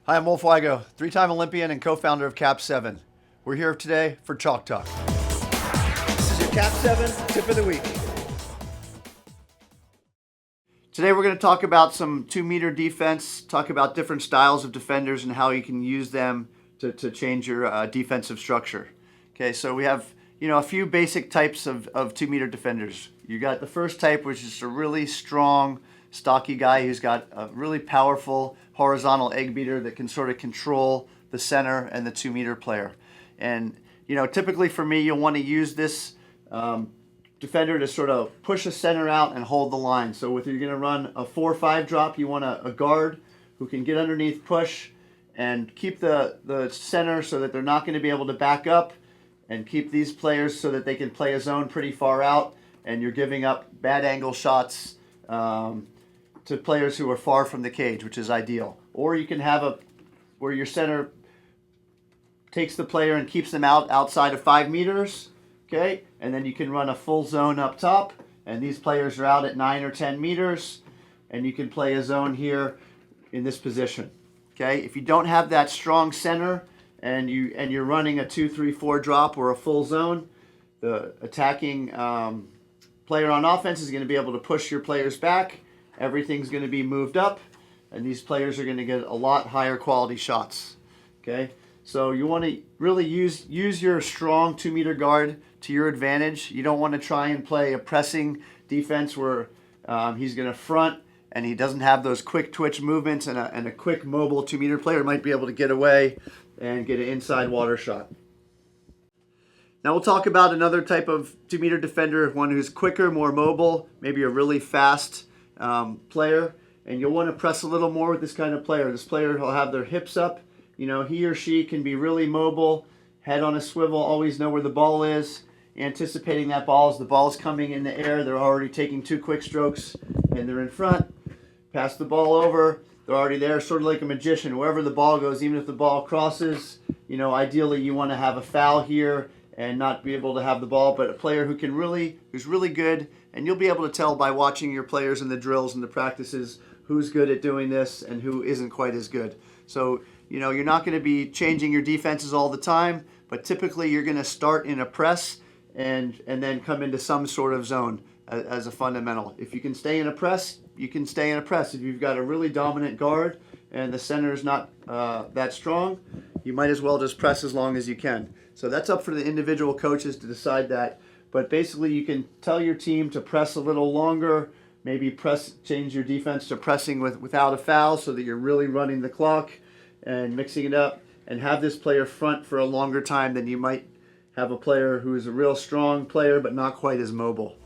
Hi, I'm Wolf Weigo, three-time Olympian and co-founder of Cap 7. We're here today for Chalk Talk. This is your Cap 7 tip of the week. Today we're going to talk about some 2-meter defense, talk about different styles of defenders and how you can use them to change your defensive structure. Okay, so we have a few basic types of 2-meter defenders. You got the first type, which is a really strong, stocky guy who's got a really powerful horizontal egg beater that can sort of control the center and the 2-meter player. And typically for me, you'll want to use this defender to sort of push the center out and hold the line. So if you're going to run a 4-5 drop, you want a guard who can get underneath, push, and keep the center so that they're not going to be able to back up, and keep these players so that they can play a zone pretty far out, and you're giving up bad angle shots to players who are far from the cage, which is ideal. Or you can have where your center takes the player and keeps them outside of 5 meters, okay? And then you can run a full zone up top, and these players are out at 9 or 10 meters, and you can play a zone here in this position, okay? If you don't have that strong center and you're running a 2-3-4 drop or a full zone, the attacking player on offense is going to be able to push your players back. Everything's going to be moved up, and these players are going to get a lot higher quality shots. Okay, so you want to really use your strong 2-meter guard to your advantage. You don't want to try and play a pressing defense where he's going to front and he doesn't have those quick twitch movements, and a quick mobile 2-meter player might be able to get away and get an inside water shot. Now we'll talk about another type of 2-meter defender, one who's quicker, more mobile, maybe a really fast player, and you'll want to press a little more with this kind of player. This player will have their hips up. He or she can be really mobile, head on a swivel, always know where the ball is, anticipating that ball. As the ball's coming in the air, they're already taking 2 quick strokes and they're in front. Pass the ball over, they're already there, sort of like a magician. Wherever the ball goes, even if the ball crosses, ideally you want to have a foul here and not be able to have the ball, but a player who's really good, and you'll be able to tell by watching your players in the drills and the practices who's good at doing this and who isn't quite as good. So, you're not going to be changing your defenses all the time, but typically you're going to start in a press and then come into some sort of zone as a fundamental. If you can stay in a press, you can stay in a press. If you've got a really dominant guard and the center is not that strong, you might as well just press as long as you can. So that's up for the individual coaches to decide that. But basically you can tell your team to press a little longer, maybe change your defense to pressing without a foul so that you're really running the clock and mixing it up, and have this player front for a longer time than you might have a player who is a real strong player but not quite as mobile.